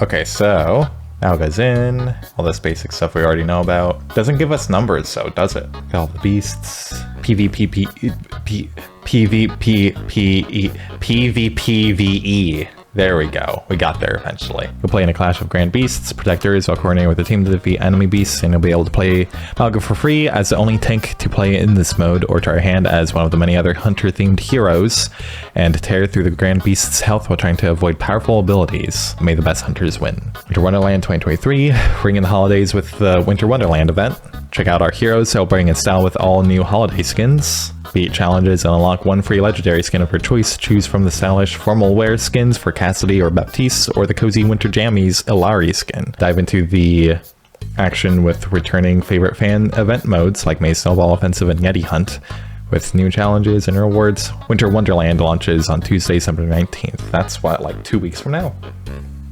Okay, so Mauga's in. All this basic stuff we already know about. Doesn't give us numbers, so does it? All the beasts. PvPVE. There we go. We got there eventually. You'll play in a clash of grand beasts, protectors, while coordinating with the team to defeat enemy beasts, and you'll be able to play Mauga for free as the only tank to play in this mode, or try your hand as one of the many other hunter-themed heroes, and tear through the grand beast's health while trying to avoid powerful abilities. May the best hunters win. Winter Wonderland 2023, ring in the holidays with the Winter Wonderland event. Check out our heroes celebrating in style with all new holiday skins. Beat challenges and unlock one free legendary skin of your choice. Choose from the stylish formal wear skins for Cassidy or Baptiste, or the cozy winter jammies Ilari skin. Dive into the action with returning favorite fan event modes like May Snowball Offensive and Yeti Hunt. With new challenges and rewards, Winter Wonderland launches on Tuesday, September 19th. That's what, like 2 weeks from now?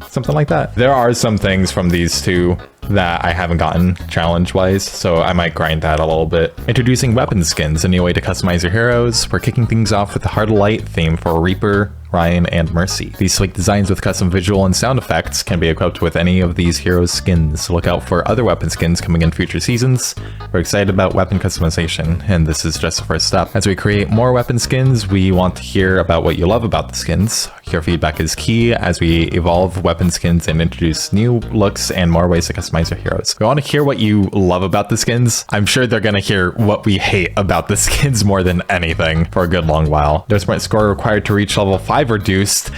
Something like that. There are some things from these two that I haven't gotten challenge-wise, so I might grind that a little bit. Introducing weapon skins, a new way to customize your heroes. We're kicking things off with the Heart of Light theme for Reaper, Ryan, and Mercy. These sleek designs with custom visual and sound effects can be equipped with any of these heroes' skins. Look out for other weapon skins coming in future seasons. We're excited about weapon customization, and this is just the first step. As we create more weapon skins, we want to hear about what you love about the skins. Your feedback is key as we evolve weapon skins and introduce new looks and more ways to customize your heroes. We want to hear what you love about the skins. I'm sure they're going to hear what we hate about the skins more than anything for a good long while. Endorsement score required to reach level 5 reduced.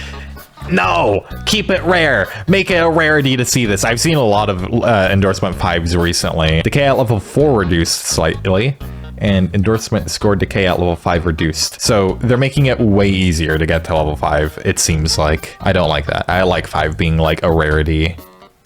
No! Keep it rare! Make it a rarity to see this. I've seen a lot of endorsement 5s recently. Decay at level 4 reduced slightly, and endorsement score decay at level 5 reduced. So they're making it way easier to get to level 5, it seems like. I don't like that. I like 5 being like a rarity.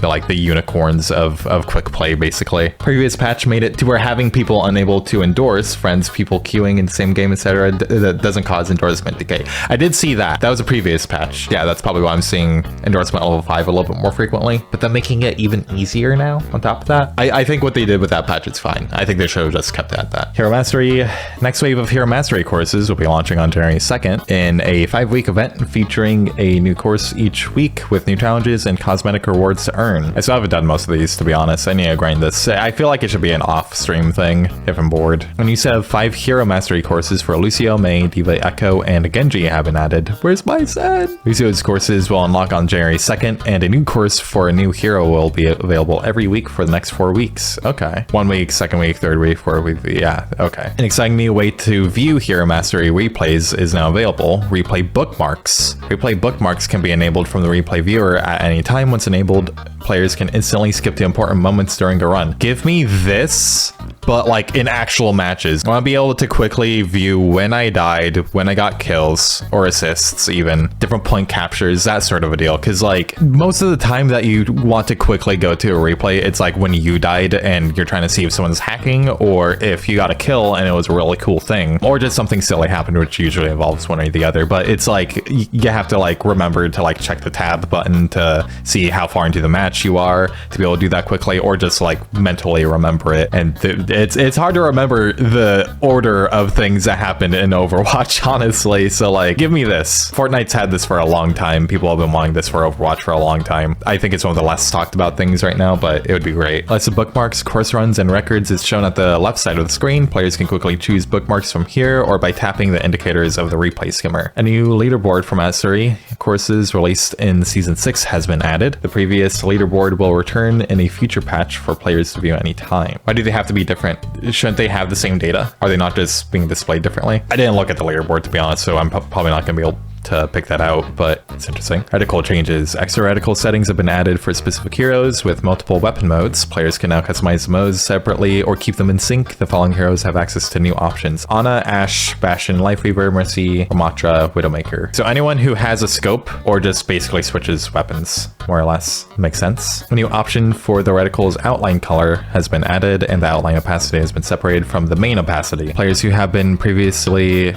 Like the unicorns of quick play, basically. Previous patch made it to where having people unable to endorse friends, people queuing in the same game, etc. that doesn't cause endorsement decay. I did see that. That was a previous patch. Yeah, that's probably why I'm seeing endorsement level 5 a little bit more frequently. But then making it even easier now on top of that. I think what they did with that patch is fine. I think they should have just kept it at that. Hero Mastery. Next wave of Hero Mastery courses will be launching on January 2nd in a 5-week event featuring a new course each week with new challenges and cosmetic rewards to earn. I still haven't done most of these, to be honest. I need to grind this. I feel like it should be an off-stream thing if I'm bored. And you said 5 Hero Mastery courses for Lucio, Mei, Diva, Echo, and Genji have been added. Where's my set? Lucio's courses will unlock on January 2nd, and a new course for a new hero will be available every week for the next 4 weeks. Okay. 1 week, 2nd week, 3rd week, 4th week. Yeah, okay. An exciting new way to view Hero Mastery replays is now available. Replay bookmarks. Replay bookmarks can be enabled from the replay viewer at any time. Once enabled, players can instantly skip to important moments during the run. Give me this, but like in actual matches. I want to be able to quickly view when I died, when I got kills or assists, even different point captures, that sort of a deal. Because like most of the time that you want to quickly go to a replay, it's like when you died and you're trying to see if someone's hacking, or if you got a kill and it was a really cool thing, or just something silly happened, which usually involves one or the other. But it's like you have to like remember to like check the tab button to see how far into the match you are to be able to do that quickly, or just like mentally remember it. And it's hard to remember the order of things that happened in Overwatch, honestly. So like, give me this. Fortnite's had this for a long time. People have been wanting this for Overwatch for a long time. I think it's one of the less talked about things right now, but it would be great. List of bookmarks, course runs, and records is shown at the left side of the screen. Players can quickly choose bookmarks from here or by tapping the indicators of the replay skimmer. A new leaderboard for Mastery courses released in Season 6 has been added. The previous leaderboard will return in a future patch for players to view any time. Why do they have to be different? Shouldn't they have the same data? Are they not just being displayed differently? I didn't look at the leaderboard, to be honest, so I'm probably not going to be able to pick that out, but it's interesting. Reticle changes. Extra reticle settings have been added for specific heroes with multiple weapon modes. Players can now customize the modes separately or keep them in sync. The following heroes have access to new options: Ana, Ashe, Bastion, Lifeweaver, Mercy, Ramatra, Widowmaker. So anyone who has a scope or just basically switches weapons, more or less. Makes sense. A new option for the reticle's outline color has been added, and the outline opacity has been separated from the main opacity. Players who have previously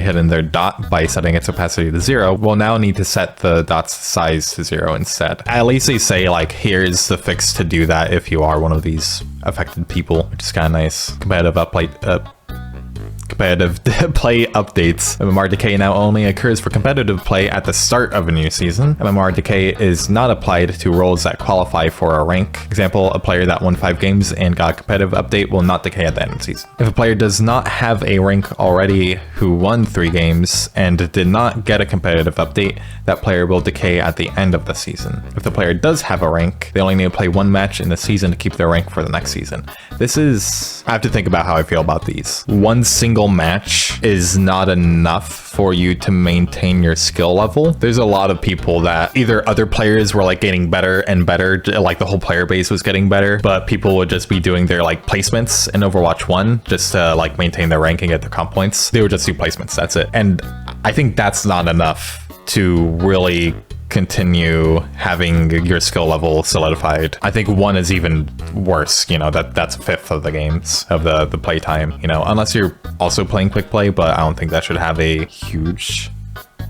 hidden their dot by setting its opacity to 0 will now need to set the dot's size to 0 instead. At least they say like, here's the fix to do that if you are one of these affected people, which is kind of nice. Competitive competitive play updates. MMR decay now only occurs for competitive play at the start of a new season. MMR decay is not applied to roles that qualify for a rank. Example, a player that won 5 games and got a competitive update will not decay at the end of the season. If a player does not have a rank already who won 3 games and did not get a competitive update, that player will decay at the end of the season. If the player does have a rank, they only need to play 1 match in the season to keep their rank for the next season. This is... I have to think about how I feel about these. One single match is not enough for you to maintain your skill level. There's a lot of people that either other players were like getting better and better, like the whole player base was getting better, but people would just be doing their like placements in Overwatch 1 just to like maintain their ranking at their comp points. They would just do placements, that's it. And I think that's not enough to really continue having your skill level solidified. I think 1 is even worse, you know, that's a fifth of the games of the playtime, you know, unless you're also playing quick play, but I don't think that should have a huge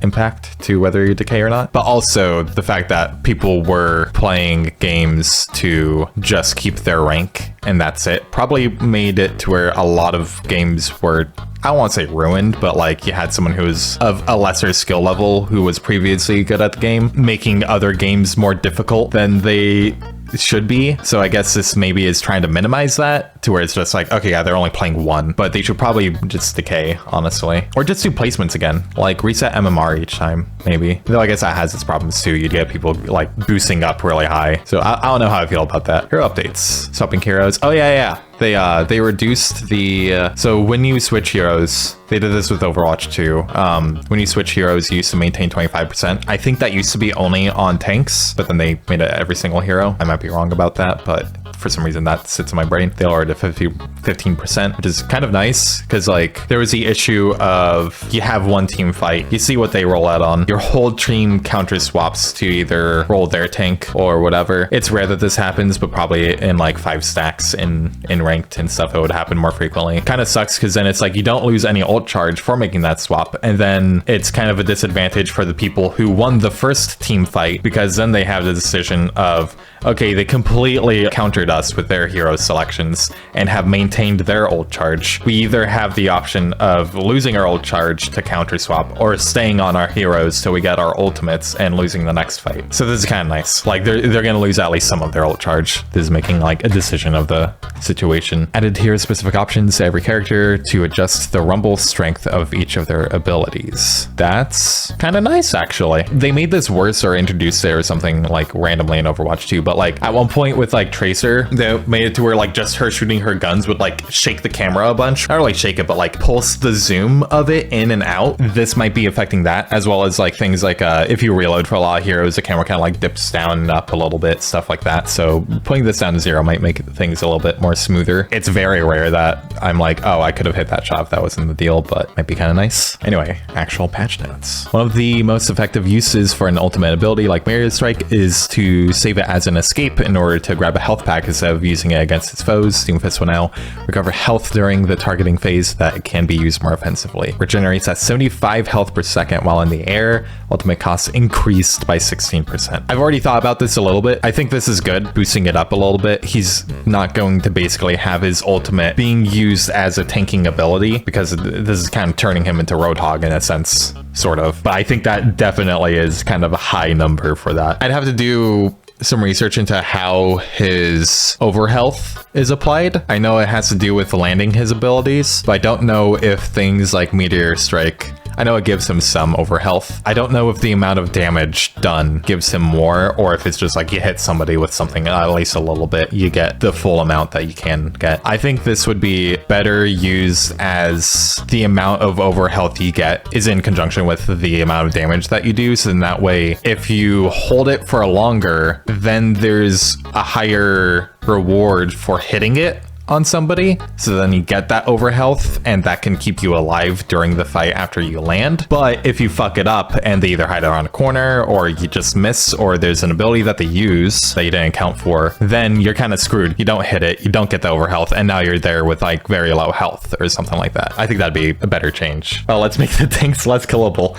impact to whether you decay or not. But also the fact that people were playing games to just keep their rank and that's it probably made it to where a lot of games were, I don't want to say ruined, but like you had someone who was of a lesser skill level who was previously good at the game, making other games more difficult than they should be. So I guess this maybe is trying to minimize that to where it's just like, okay, yeah, they're only playing 1, but they should probably just decay, honestly. Or just do placements again, like reset MMR each time, maybe. Though I guess that has its problems too. You'd get people like boosting up really high. So I don't know how I feel about that. Hero updates, swapping heroes. Oh yeah. They reduced the so when you switch heroes, they did this with Overwatch 2. When you switch heroes, you used to maintain 25%. I think that used to be only on tanks, but then they made it every single hero. I might be wrong about that, but for some reason that sits in my brain. They lowered it to 15%, which is kind of nice because like there was the issue of you have one team fight, you see what they roll out on, your whole team counter swaps to either roll their tank or whatever. It's rare that this happens, but probably in like 5 stacks in ranked and stuff, it would happen more frequently. Kind of sucks because then it's like you don't lose any ult charge for making that swap, and then it's kind of a disadvantage for the people who won the first team fight because then they have the decision of, okay, they completely countered us with their hero selections and have maintained their ult charge. We either have the option of losing our ult charge to counter swap or staying on our heroes till we get our ultimates and losing the next fight. So this is kind of nice. Like they're gonna lose at least some of their ult charge. This is making like a decision of the situation. Added here specific options to every character to adjust the rumble strength of each of their abilities. That's kind of nice, actually. They made this worse or introduced it or something like randomly in Overwatch 2, but like at one point with like Tracer, they made it to where like just her shooting her guns would like shake the camera a bunch. Not really shake it, but like pulse the zoom of it in and out. This might be affecting that, as well as like things like if you reload for a lot of heroes, the camera kind of like dips down and up a little bit, stuff like that. So putting this down to 0 might make things a little bit more smoother. It's very rare that I'm like, oh, I could have hit that shot if that wasn't the deal, but might be kind of nice. Anyway, actual patch notes. One of the most effective uses for an ultimate ability like Meteor Strike is to save it as an escape in order to grab a health pack instead of using it against its foes. Doomfist will now recover health during the targeting phase that can be used more offensively. Regenerates at 75 health per second while in the air. Ultimate costs increased by 16%. I've already thought about this a little bit. I think this is good, boosting it up a little bit. He's not going to basically have his ultimate being used as a tanking ability because this is kind of turning him into Roadhog in a sense, sort of. But I think that definitely is kind of a high number for that. I'd have to do some research into how his overhealth is applied. I know it has to do with landing his abilities, but I don't know if things like Meteor Strike, I know it gives him some overhealth. I don't know if the amount of damage done gives him more, or if it's just like you hit somebody with something at least a little bit, you get the full amount that you can get. I think this would be better used as the amount of overhealth you get is in conjunction with the amount of damage that you do. So then that way, if you hold it for longer, then there's a higher reward for hitting it on somebody, so then you get that overhealth and that can keep you alive during the fight after you land. But if you fuck it up and they either hide around a corner or you just miss, or there's an ability that they use that you didn't account for, then you're kind of screwed. You don't hit it, you don't get the overhealth, and now you're there with like very low health or something like that. I think that'd be a better change. Well, let's make the tanks less killable.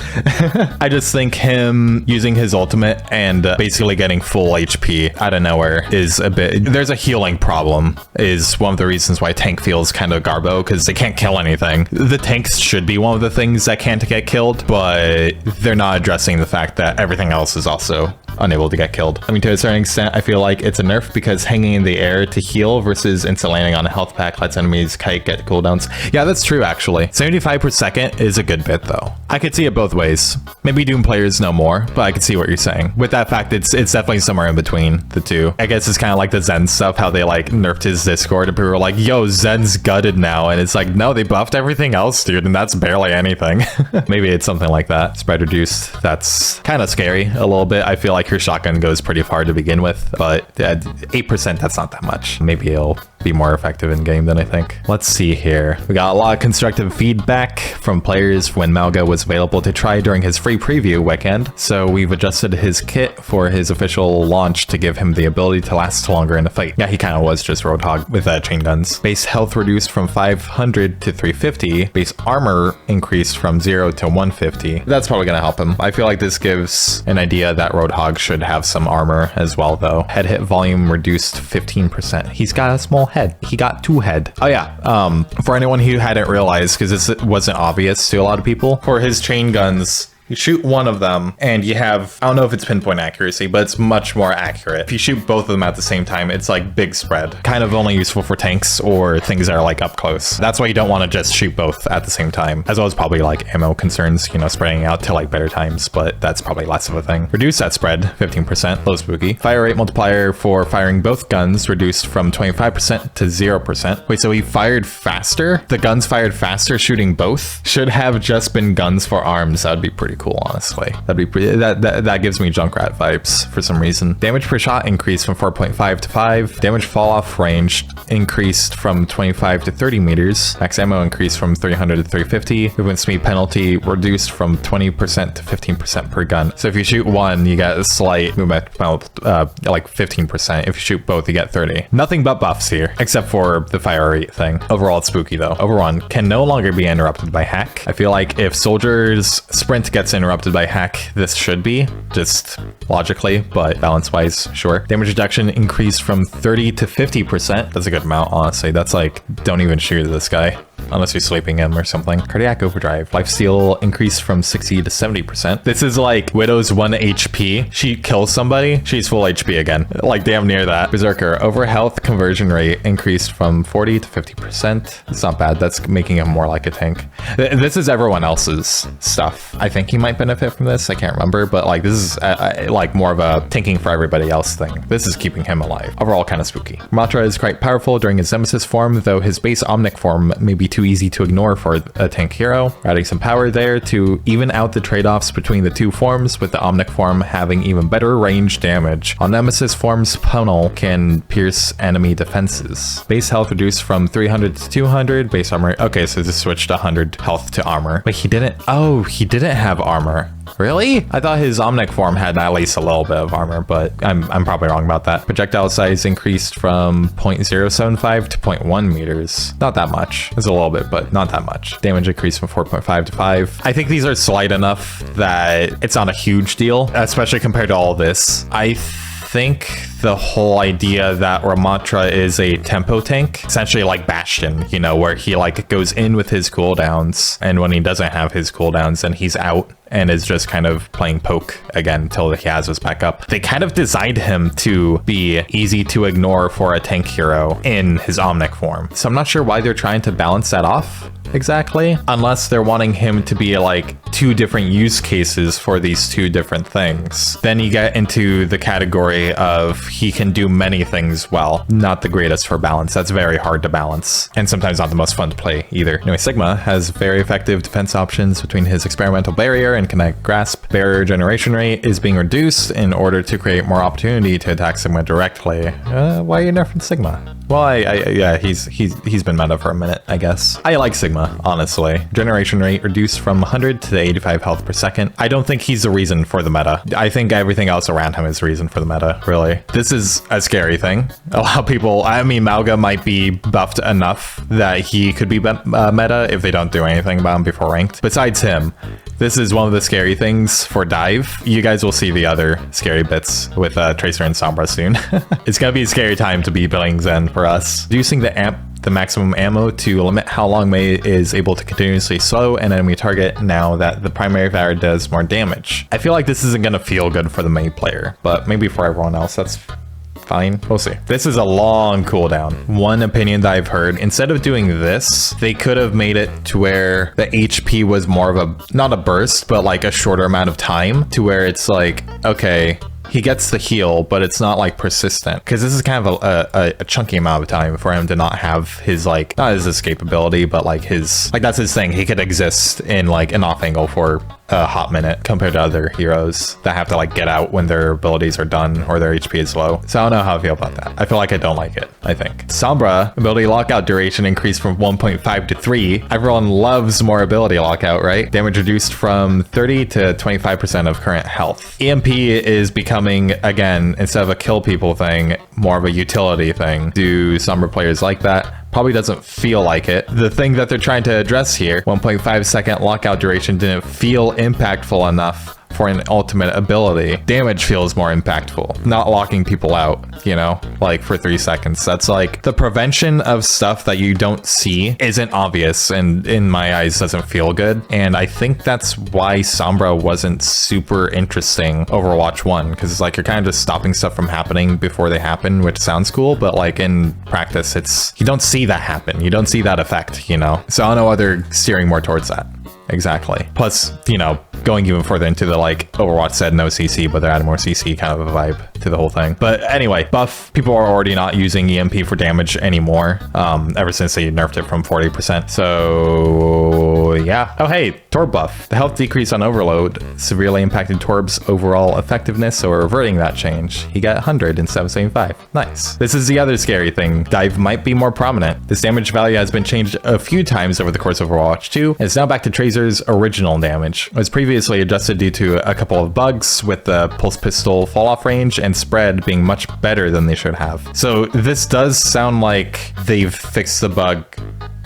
I just think him using his ultimate and basically getting full HP out of nowhere is a bit, there's a healing problem is one of the reasons why tank feels kind of garbo, because they can't kill anything. The tanks should be one of the things that can't get killed, but they're not addressing the fact that everything else is also unable to get killed. I mean, to a certain extent, I feel like it's a nerf because hanging in the air to heal versus instant landing on a health pack lets enemies kite get cooldowns. Yeah, that's true, actually. 75 per second is a good bit, though. I could see it both ways. Maybe Doom players know more, but I could see what you're saying. With that fact, it's definitely somewhere in between the two. I guess it's kind of like the Zen stuff, how they like nerfed his Discord and people were like, yo, Zen's gutted now. And it's like, no, they buffed everything else, dude, and that's barely anything. Maybe it's something like that. Spread reduced, that's kind of scary a little bit. I feel like your shotgun goes pretty far to begin with, but at 8%, that's not that much. Maybe it'll be more effective in game than I think. Let's see here. We got a lot of constructive feedback from players when Mauga was available to try during his free preview weekend. So we've adjusted his kit for his official launch to give him the ability to last longer in a fight. Yeah, he kind of was just Roadhog with chain guns. Base health reduced from 500 to 350. Base armor increased from 0 to 150. That's probably going to help him. I feel like this gives an idea that Roadhog should have some armor as well, though. Head hit volume reduced 15%. He's got a small head. He got 2 head. Oh yeah, for anyone who hadn't realized, because this wasn't obvious to a lot of people, for his chain guns, you shoot one of them and you have, I don't know if it's pinpoint accuracy, but it's much more accurate. If you shoot both of them at the same time, it's like big spread. Kind of only useful for tanks or things that are like up close. That's why you don't want to just shoot both at the same time, as well as probably like ammo concerns, you know, spreading out to like better times, but that's probably less of a thing. Reduce that spread, 15%, low spooky. Fire rate multiplier for firing both guns reduced from 25% to 0%. Wait, so he fired faster? The guns fired faster shooting both? Should have just been guns for arms. That would be pretty cool, honestly. That'd be pretty, that gives me Junkrat vibes for some reason. Damage per shot increased from 4.5 to 5. Damage fall off range increased from 25 to 30 meters. Max ammo increased from 300 to 350. Movement speed penalty reduced from 20% to 15% per gun. So if you shoot one, you get a slight movement penalty, like 15%. If you shoot both, you get 30. Nothing but buffs here, except for the fire rate thing. Overall, it's spooky though. Overrun can no longer be interrupted by hack. I feel like if soldiers sprint gets interrupted by hack, this should be, just logically, but balance-wise, sure. Damage reduction increased from 30 to 50%. That's a good amount, honestly. That's like, don't even shoot this guy, unless you're sleeping him or something. Cardiac overdrive. Lifesteal increased from 60 to 70%. This is like Widow's 1 HP. She kills somebody, she's full HP again. Like damn near that. Berserker. Over health conversion rate increased from 40 to 50%. It's not bad. That's making him more like a tank. This is everyone else's stuff. I think he might benefit from this. I can't remember, but like this is like more of a tanking for everybody else thing. This is keeping him alive. Overall, kind of spooky. Ramatra is quite powerful during his Nemesis form, though his base Omnic form may be too easy to ignore for a tank hero. We're adding some power there to even out the trade-offs between the two forms, with the Omnic form having even better range damage. On Nemesis form's Pummel can pierce enemy defenses. Base health reduced from 300 to 200. Base armor. Okay, so this switched 100 health to armor. But he didn't. Oh, he didn't have armor. Really? I thought his Omnic form had at least a little bit of armor, but I'm probably wrong about that. Projectile size increased from 0.075 to 0.1 meters. Not that much. It's a little bit, but not that much. Damage increased from 4.5 to 5. I think these are slight enough that it's not a huge deal, especially compared to all this. I think the whole idea that Ramatra is a tempo tank, essentially like Bastion, you know, where he like goes in with his cooldowns, and when he doesn't have his cooldowns, then he's out and is just kind of playing poke again until he has his backup. They kind of designed him to be easy to ignore for a tank hero in his Omnic form. So I'm not sure why they're trying to balance that off exactly, unless they're wanting him to be like two different use cases for these two different things. Then you get into the category of he can do many things well. Not the greatest for balance. That's very hard to balance, and sometimes not the most fun to play either. Anyway, Sigma has very effective defense options between his experimental barrier and kinetic grasp. Barrier generation rate is being reduced in order to create more opportunity to attack Sigma directly. Why are you nerfing Sigma? Well, yeah, he's been meta for a minute, I guess. I like Sigma, honestly. Generation rate reduced from 100 to 85 health per second. I don't think he's the reason for the meta. I think everything else around him is the reason for the meta, really. This is a scary thing. A lot of people, I mean, Mauga might be buffed enough that he could be meta if they don't do anything about him before ranked. Besides him, This is one of the scary things for dive. You guys will see the other scary bits with Tracer and Sombra soon. It's gonna be a scary time to be playing Zen for us. Reducing the maximum ammo to limit how long Mei is able to continuously slow an enemy target now that the primary fire does more damage. I feel like this isn't gonna feel good for the Mei player, but maybe for everyone else, that's fine. We'll see. This is a long cooldown. One opinion that I've heard, instead of doing this, they could have made it to where the HP was more of a, not a burst, but like a shorter amount of time to where it's like, okay, he gets the heal, but it's not like persistent, because this is kind of a chunky amount of time for him to not have his, like, not his escapability, but like his, like, that's his thing. He could exist in like an off angle for a hot minute compared to other heroes that have to like get out when their abilities are done or their HP is low. So I don't know how I feel about that. I feel like I don't like it, I think. Sombra, ability lockout duration increased from 1.5 to 3. Everyone loves more ability lockout, right? Damage reduced from 30 to 25% of current health. EMP is becoming, again, instead of a kill people thing, more of a utility thing. Do Sombra players like that? Probably doesn't feel like it. The thing that they're trying to address here, 1.5 second lockout duration didn't feel impactful enough for an ultimate ability. Damage feels more impactful, not locking people out, you know, like for 3 seconds. That's like the prevention of stuff that you don't see isn't obvious and in my eyes doesn't feel good. And I think that's why Sombra wasn't super interesting Overwatch 1, because it's like you're kind of just stopping stuff from happening before they happen, which sounds cool, but like in practice, it's, you don't see that happen. You don't see that effect, you know? So I don't know why they're steering more towards that. Exactly. Plus, you know, going even further into the like Overwatch said no CC, but they're adding more CC kind of a vibe to the whole thing. But anyway, buff, people are already not using EMP for damage anymore, ever since they nerfed it from 40%. So yeah. Oh hey, Torb buff. The health decrease on overload severely impacted Torb's overall effectiveness, so we're reverting that change. He got 100 instead of 75. Nice. This is the other scary thing. Dive might be more prominent. This damage value has been changed a few times over the course of Overwatch 2. It's now back to Tracer's original damage. It was previously adjusted due to a couple of bugs, with the pulse pistol fall off range and spread being much better than they should have. So this does sound like they've fixed the bug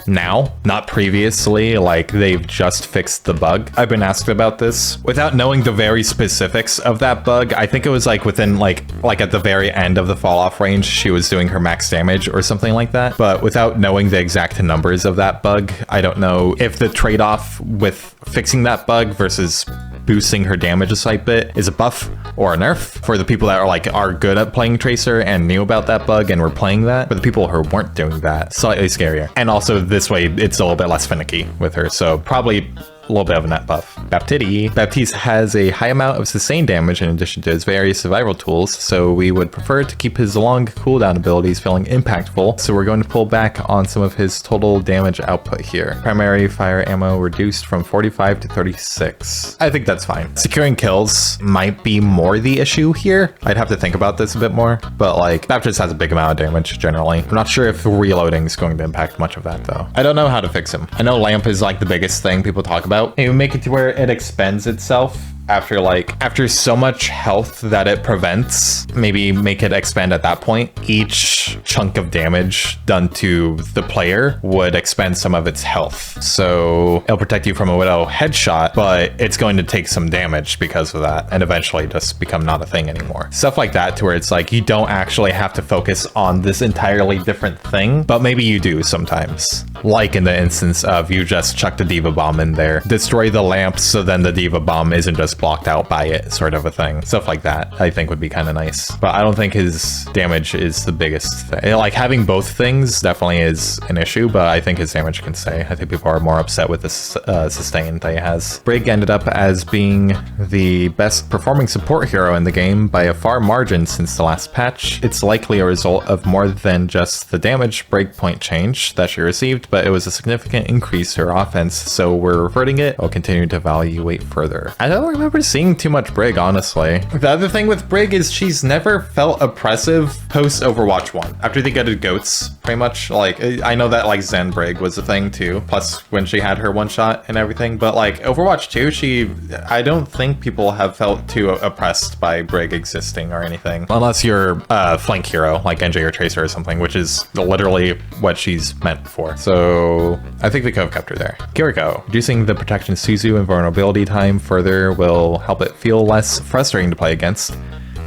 now, not previously, like they've just fixed the bug. I've been asked about this without knowing the very specifics of that bug. I think it was like within like at the very end of the fall off range, she was doing her max damage or something like that. But without knowing the exact numbers of that bug, I don't know if the trade-off with fixing that bug versus boosting her damage a slight bit is a buff or a nerf for the people that are good at playing Tracer and knew about that bug and were playing that. For the people who weren't doing that, slightly scarier. And also this way, it's a little bit less finicky with her. So probably a little bit of a net buff. Baptiste has a high amount of sustained damage in addition to his various survival tools, so we would prefer to keep his long cooldown abilities feeling impactful, so we're going to pull back on some of his total damage output here. Primary fire ammo reduced from 45 to 36. I think that's fine. Securing kills might be more the issue here. I'd have to think about this a bit more, but like Baptiste has a big amount of damage generally. I'm not sure if reloading is going to impact much of that though. I don't know how to fix him. I know Lamp is like the biggest thing people talk about. Maybe make it to where it expends itself after so much health that it prevents. Maybe make it expend at that point. Each chunk of damage done to the player would expend some of its health. So it'll protect you from a Widow headshot, but it's going to take some damage because of that and eventually just become not a thing anymore. Stuff like that, to where it's like you don't actually have to focus on this entirely different thing, but maybe you do sometimes. Like in the instance of you just chuck the Diva Bomb in there, destroy the lamps, so then the Diva Bomb isn't just blocked out by it, sort of a thing. Stuff like that I think would be kind of nice, but I don't think his damage is the biggest thing. Like having both things definitely is an issue, but I think his damage can stay. I think people are more upset with the sustain that he has. Brig ended up as being the best performing support hero in the game by a far margin since the last patch. It's likely a result of more than just the damage breakpoint change that she received, but it was a significant increase to her offense, so we're reverting it. We'll continue to evaluate further. I don't remember seeing too much Brig, honestly. The other thing with Brig is she's never felt oppressive post Overwatch 1. After they gutted goats, pretty much. Like, I know that like Zen Brig was a thing too, plus when she had her one shot and everything, but like Overwatch 2, I don't think people have felt too oppressed by Brig existing or anything. Unless you're a flank hero like NJ or Tracer or something, which is literally what she's meant for. So I think they could have kept her there. Kiriko. Reducing the protection Suzu and vulnerability time further will help it feel less frustrating to play against,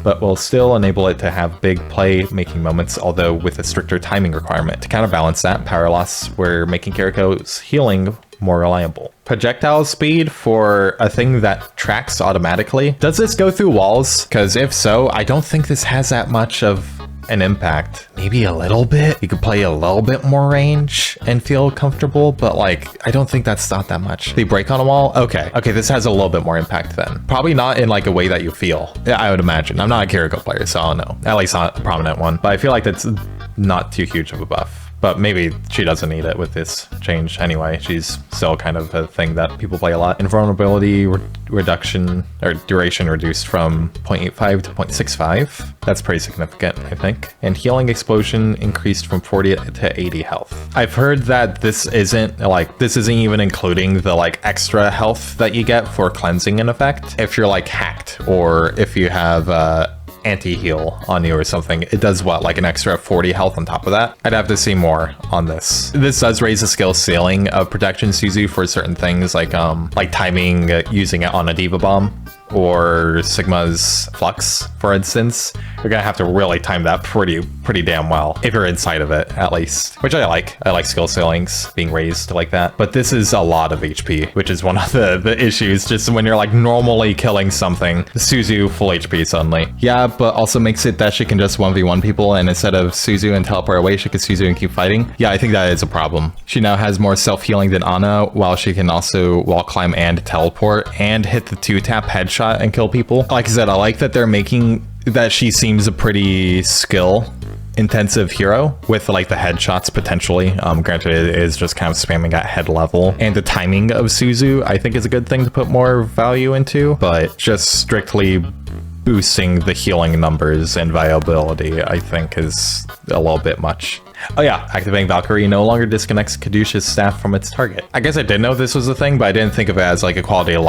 but will still enable it to have big play-making moments, although with a stricter timing requirement. To counterbalance that power loss, we're making Kiriko's healing more reliable. Projectile speed for a thing that tracks automatically. Does this go through walls? Because if so, I don't think this has that much of an impact. Maybe a little bit. You could play a little bit more range and feel comfortable, but like, I don't think that's not that much. They break on a wall? Okay, this has a little bit more impact then. Probably not in like a way that you feel, I would imagine. I'm not a Kiriko player, so I don't know. At least not a prominent one, but I feel like that's not too huge of a buff. But maybe she doesn't need it with this change anyway. She's still kind of a thing that people play a lot. Invulnerability reduction, or duration reduced from 0.85 to 0.65. That's pretty significant, I think. And healing explosion increased from 40 to 80 health. I've heard that this isn't even including the like extra health that you get for cleansing in effect. If you're like hacked, or if you have anti-heal on you or something, it does what, like an extra 40 health on top of that? I'd have to see more on this. This does raise the skill ceiling of protection Suzu for certain things, like timing using it on a Diva Bomb or Sigma's Flux, for instance. You're gonna have to really time that pretty damn well, if you're inside of it, at least. Which I like. I like skill ceilings being raised like that. But this is a lot of HP, which is one of the issues, just when you're like normally killing something, Suzu full HP suddenly. Yeah, but also makes it that she can just 1v1 people, and instead of Suzu and teleport away, she can Suzu and keep fighting. Yeah, I think that is a problem. She now has more self-healing than Ana, while she can also wall climb and teleport, and hit the 2-tap headshot and kill people. Like I said, I like that they're making that she seems a pretty skill intensive hero with like the headshots potentially. Granted, it is just kind of spamming at head level, and the timing of Suzu I think is a good thing to put more value into, but just strictly boosting the healing numbers and viability I think is a little bit much. Oh yeah, activating Valkyrie no longer disconnects Kadusha's staff from its target. I guess I did know this was a thing, but I didn't think of it as like a quality of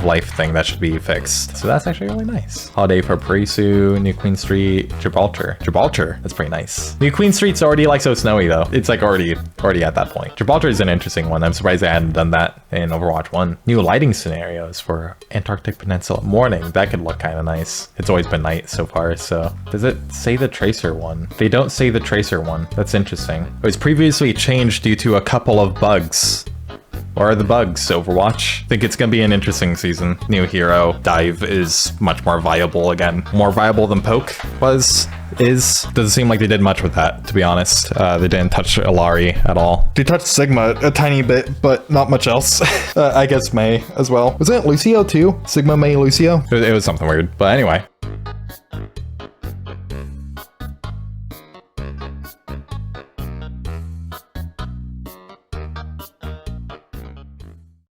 life thing that should be fixed. So that's actually really nice. Holiday for Parisu, New Queen Street, Gibraltar. That's pretty nice. New Queen Street's already like so snowy though. It's like already at that point. Gibraltar is an interesting one. I'm surprised I hadn't done that in Overwatch 1. New lighting scenarios for Antarctic Peninsula. Morning, that could look kind of nice. It's always been night so far, so. Does it say the Tracer one? They don't say the Tracer one. That's interesting. It was previously changed due to a couple of bugs. What are the bugs, Overwatch? I think it's gonna be an interesting season. New hero, Dive is much more viable again. More viable than Poke doesn't seem like they did much with that, to be honest. They didn't touch Ilari at all. They touched Sigma a tiny bit, but not much else. I guess Mei as well. Was it Lucio too? Sigma, Mei, Lucio? It was something weird. But anyway,